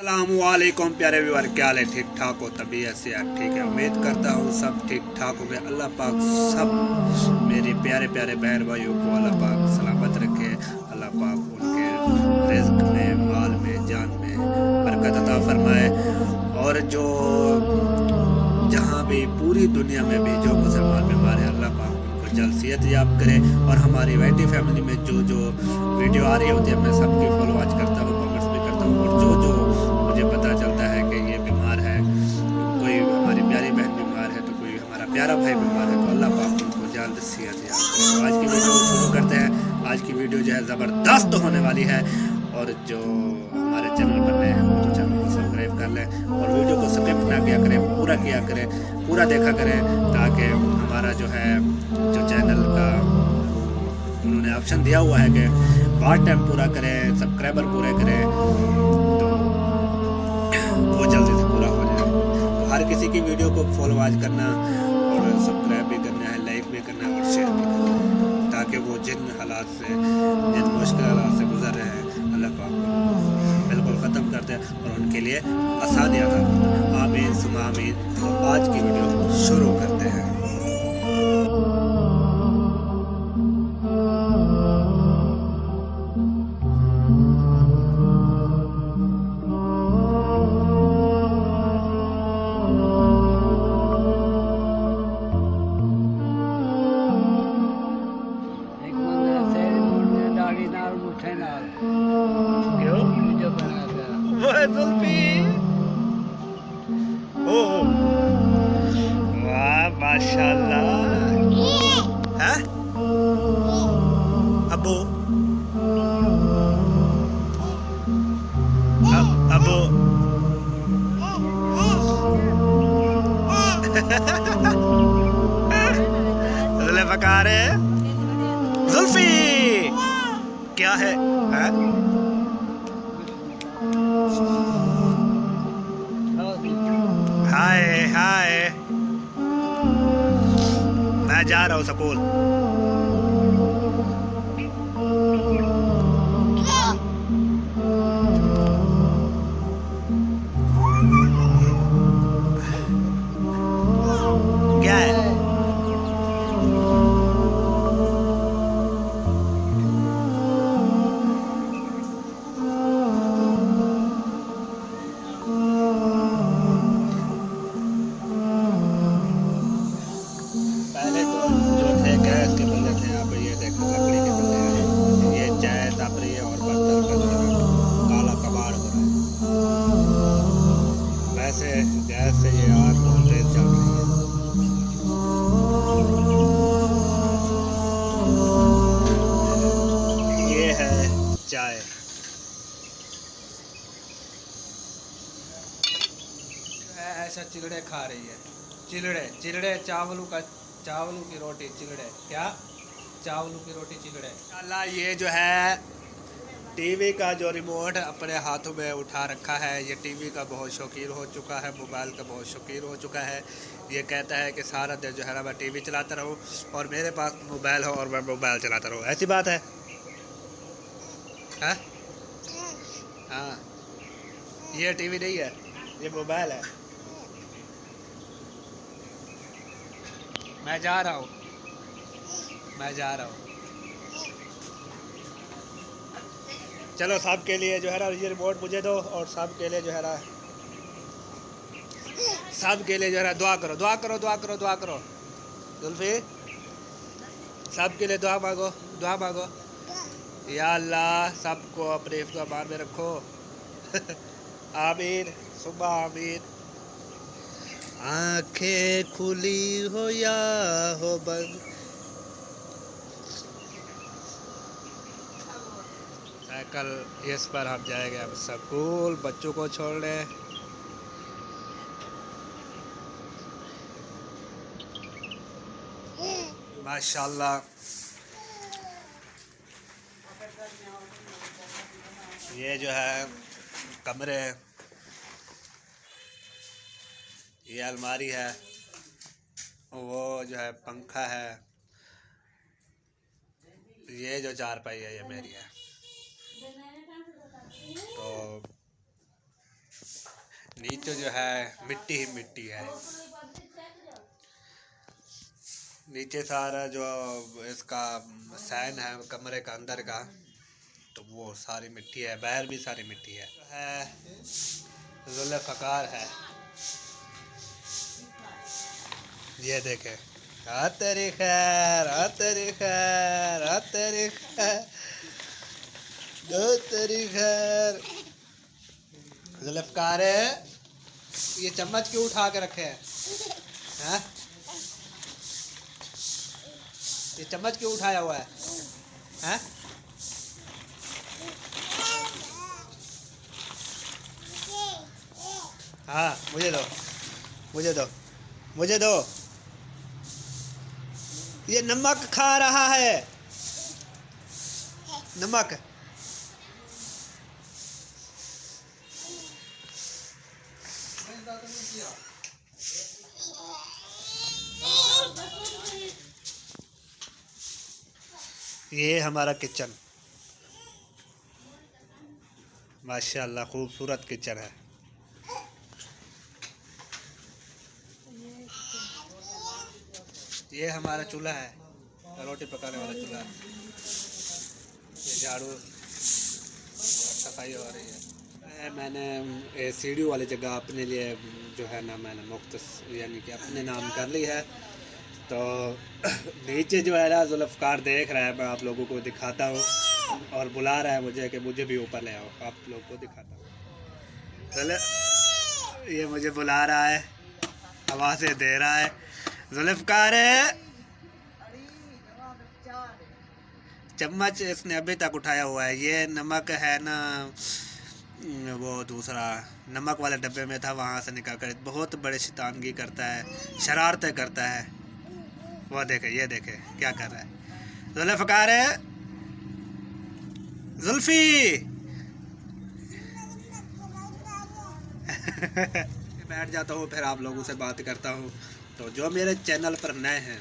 अस्सलामुअलैकुम प्यारे व्यूअर, क्या हाल है? ठीक ठाक हो? तबीयत से आप ठीक है? उम्मीद करता हूँ सब ठीक ठाक होंगे। अल्लाह पाक सब मेरे प्यारे प्यारे बहन भाइयों को अल्लाह पाक सलामत रखे। अल्लाह पाक उनके रिज्क में, माल में, जान में बरकत अता फरमाए। और जो जहाँ भी पूरी दुनिया में भी जो मुसलमान बीमार है, अल्लाह पाक उनको जल्द सेहत याब करे। और हमारी वाईटी फैमिली में जो जो वीडियो आ रही होती है, मैं सबकी फॉलो आज करता हूँ, कमेंट्स भी करता हूँ। और जो जो मुझे पता चलता है कि ये बीमार है, कोई हमारी प्यारी बहन बीमार है, तो कोई हमारा प्यारा भाई बीमार है, तो अल्लाह पाक उनको जल्द सेहत याब करे। तो आज की वीडियो को शुरू करते हैं। आज की वीडियो जो है ज़बरदस्त होने वाली है। और जो हमारे चैनल पर नए हैं वो तो चैनल को सब्सक्राइब कर लें और वीडियो को स्किप ना किया करें, पूरा किया करें, पूरा देखा करें, ताकि हमारा जो है जो चैनल का उन्होंने ऑप्शन दिया हुआ है कि वॉच टाइम पूरा करें, सब्सक्राइबर पूरे करें, तो वो जल्दी से पूरा हो जाए। तो हर किसी की वीडियो को फॉलो आज करना और सब्सक्राइब भी करना है, लाइक भी करना है और शेयर भी करना है, ताकि वो जिन हालात से, जिन मुश्किल हालात से गुजर रहे हैं, अल्लाह पाक बिल्कुल ख़त्म कर दे और उनके लिए आसानी अता फरमाए। आमीन सुमा आमीन। तो आज की वीडियो शुरू करते हैं। एक बंदा सैर मोड़ में दाढ़ी नाल मुठे नाल क्यों? वीडियो बना था। वो है जुल्फी। ओ वाह माशाल्लाह। हैं? अबू अबू पका रहे हैं। जुल्फी क्या है? हैं? हाय हाय, मैं जा रहा हूँ स्कूल। क्या है? पहले तो जो थे गैस के बल्ले थे, अब ये देख लकड़ी के बल्ले हैं। ये चाय तप रही है और बर्तन का जो है काला कबाड़ हो रहा है। वैसे गैस से ये आग बहुत तेज चल रही है। ये है चाय। ऐसा चिलड़े खा रही है। चिलड़े चिलड़े चावलों की रोटी चिलड़े। क्या? चावलों की रोटी चिलड़े। अल्लाह, ये जो है टीवी का जो रिमोट अपने हाथों में उठा रखा है, ये टीवी का बहुत शौकीन हो चुका है, मोबाइल का बहुत शौकीन हो चुका है। ये कहता है कि सारा दिन जो है ना मैं टीवी चलाता रहूं और मेरे पास मोबाइल हो और मैं मोबाइल चलाता रहूं। ऐसी बात है? हाँ हाँ, ये टीवी नहीं है, ये मोबाइल है। मैं जा रहा हूँ, मैं जा रहा हूँ। चलो, सब के लिए जो है ना ये रिमोट मुझे दो और सब के लिए जो है ना, सब के लिए जो है ना दुआ करो, दुआ करो, दुआ करो, दुआ करो। जुल्फी, सब के लिए दुआ मांगो, दुआ मांगो। या अल्लाह सबको अपने हिफ्ज़ व अमान में रखो। आमीन सुबह आमीन। आंखें खुली हो या हो बंद, साइकिल इस पर हम जाएंगे अब स्कूल बच्चों को छोड़ने। माशाल्लाह, ये जो है कमरे, ये अलमारी है, वो जो है पंखा है, ये जो चारपाई है ये मेरी है। तो नीचे जो है मिट्टी ही मिट्टी है। नीचे सारा जो इसका सैन है कमरे का अंदर का, तो वो सारी मिट्टी है, बाहर भी सारी मिट्टी है। ज़ुल्फ़कार है, ये देखे। आ तेरी खैर, आ तेरी खैर, आ तेरी खैर, दो तेरी खैर। ज़ुल्फ़कार है, ये चम्मच क्यों उठा के रखे हैं? हैं? ये चम्मच क्यों उठाया हुआ है? हैं? हाँ, मुझे दो, मुझे दो, मुझे दो। ये नमक खा रहा है, नमक। ये हमारा किचन, माशाल्लाह खूबसूरत किचन है। ये हमारा चूल्हा है, रोटी पकाने वाला चूल्हा। ये झाड़ू सफाई हो रही है। मैंने सीढ़ी वाली जगह अपने लिए जो है ना मैंने मुख्तस यानी कि अपने नाम कर ली है। तो नीचे जो है ना ज़ुल्फ़कार देख रहा है, मैं आप लोगों को दिखाता हूँ, और बुला रहा है मुझे कि मुझे भी ऊपर ले आओ, आप लोगों को दिखाता हूँ। चले, ये मुझे बुला रहा है, आवाज़ें दे रहा है। ज़ुल्फ़कार है, चम्मच इसने अभी तक उठाया हुआ है। ये नमक है ना, वो दूसरा नमक वाले डब्बे में था, वहाँ से निकाल कर। बहुत बड़े शैतानगी करता है, शरारतें करता है। वो देखे, ये देखे क्या कर रहा है। ज़ुल्फ़कार है, ज़ुल्फ़ी। बैठ जाता हूँ, फिर आप लोगों से बात करता हूँ। तो जो मेरे चैनल पर नए हैं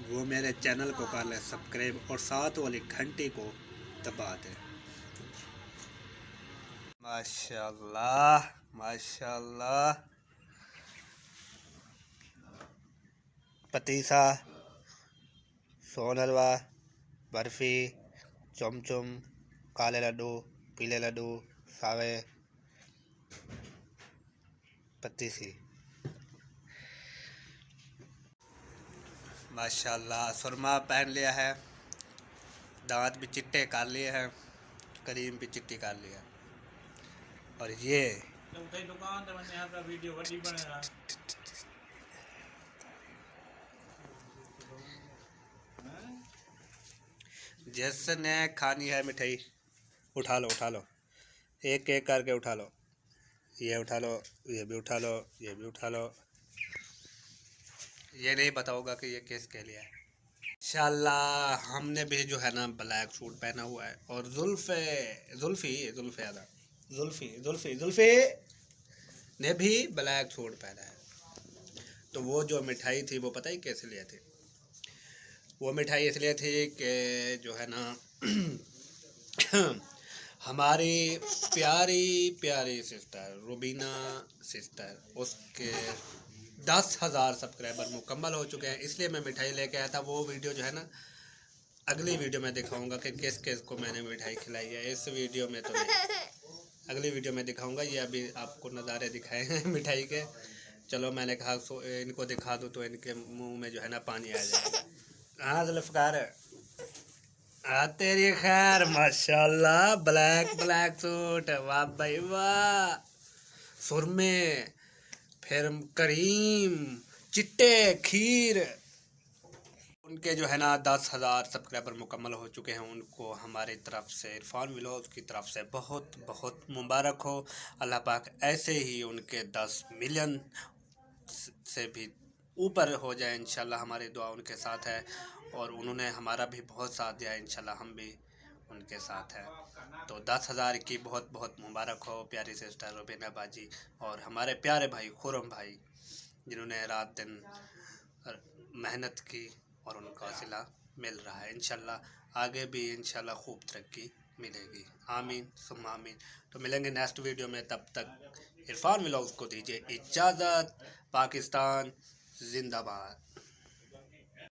वो मेरे चैनल को कर लें सब्सक्राइब, और साथ वाली घंटी को दबा दें। माशाल्लाह माशाल्लाह। पतीसा, सोन हलवा, बर्फ़ी, चमचम, काले लड्डू, पीले लड्डू, सावे, पतीसी। माशाल्लाह सुरमा पहन लिया है, दांत भी चिट्टे कर लिए हैं, करीम भी चिट्टी कर लिया। और ये दुकान तो मैंने यहाँ पर वीडियो बड़ी बनेगा। जिसने खानी है मिठाई उठा लो, उठा लो, एक एक करके उठा लो। ये उठा लो, ये भी उठा लो, ये भी उठा लो। ये नहीं बताओगा कि ये किसके लिए है। इंशाल्लाह हमने भी जो है ना ब्लैक सूट पहना हुआ है, और जुल्फ़ी ने भी ब्लैक सूट पहना है। तो वो जो मिठाई थी वो पता ही कैसे लिए थे? वो मिठाई इसलिए थी कि जो है ना हमारी प्यारी प्यारी सिस्टर रुबीना सिस्टर, उसके 10,000 सब्सक्राइबर मुकम्मल हो चुके हैं, इसलिए मैं मिठाई लेके आया था। वो वीडियो जो है ना अगली वीडियो में दिखाऊंगा कि किस किस को मैंने मिठाई खिलाई है। इस वीडियो में तो नहीं, अगली वीडियो में दिखाऊंगा। ये अभी आपको नज़ारे दिखाए हैं मिठाई के। चलो मैंने कहा इनको दिखा दूँ तो इनके मुंह में जो है ना पानी आ जाएगा। हाँ ज़ुल्फ़कार, हाँ तेरी खैर, माशाल्लाह ब्लैक ब्लैक सूट, वाह भाई वाह। सुरमे, फिर करीम, चिट्टे, खीर। उनके जो है ना 10,000 सब्सक्राइबर मुकम्मल हो चुके हैं। उनको हमारी तरफ से, इरफान व्लॉग्स की तरफ से बहुत बहुत मुबारक हो। अल्लाह पाक ऐसे ही उनके 10 मिलियन से भी ऊपर हो जाए इंशाल्लाह। हमारी दुआ उनके साथ है, और उन्होंने हमारा भी बहुत साथ दिया, इंशाल्लाह हम भी उनके साथ हैं। तो 10,000 की बहुत बहुत मुबारक हो प्यारी सिस्टर रुबीना बाजी, और हमारे प्यारे भाई खुरम भाई, जिन्होंने रात दिन मेहनत की और उनका सिला मिल रहा है। इंशाल्लाह आगे भी इंशाल्लाह खूब तरक्की मिलेगी। आमीन सुम्मा आमीन। तो मिलेंगे नेक्स्ट वीडियो में, तब तक इरफान व्लॉग्स को दीजिए इजाज़त। पाकिस्तान जिंदाबाद।